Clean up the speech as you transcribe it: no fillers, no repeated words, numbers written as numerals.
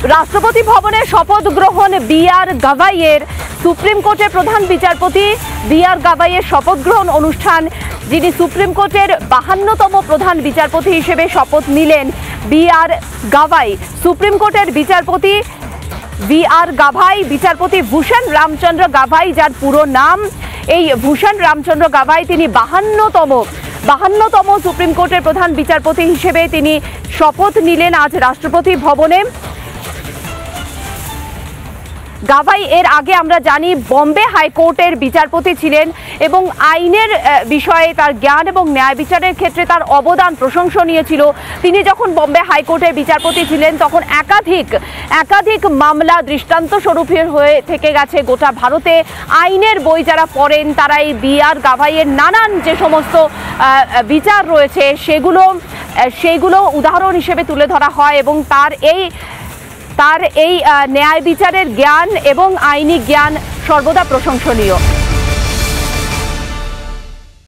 রাষ্ট্রপতি ভবনে শপথ গ্রহণ বি.আর. গাভাইয়ের। সুপ্রিম কোর্টের প্রধান বিচারপতি বি.আর. গাভাইয়ের শপথ গ্রহণ অনুষ্ঠান, যিনি সুপ্রিম কোর্টের 52তম প্রধান বিচারপতি হিসেবে শপথ নিলেন বি.আর. গাভাই। সুপ্রিম কোর্টের বিচারপতি বি.আর. গাভাই, বিচারপতি ভূষণ রামচন্দ্র গাভাই, যার পুরো নাম এই ভূষণ রামচন্দ্র গাভাই, তিনি 52তম সুপ্রিম কোর্টের প্রধান বিচারপতি হিসেবে তিনি শপথ নিলেন আজ রাষ্ট্রপতি ভবনে। গাভাই এর আগে আমরা জানি বম্বে হাইকোর্টের বিচারপতি ছিলেন এবং আইনের বিষয়ে তার জ্ঞান এবং ন্যায় বিচারের ক্ষেত্রে তার অবদান প্রশংসনীয় ছিল। তিনি যখন বম্বে হাইকোর্টের বিচারপতি ছিলেন তখন একাধিক মামলা দৃষ্টান্ত স্বরূপের হয়ে থেকে গেছে গোটা ভারতে। আইনের বই যারা পড়েন তারা এই বি.আর. গাভাইয়ের নানান যে সমস্ত বিচার রয়েছে সেগুলো উদাহরণ হিসেবে তুলে ধরা হয় এবং তার এই ন্যায় বিচারের জ্ঞান এবং আইনি জ্ঞান সর্বদা প্রশংসনীয়।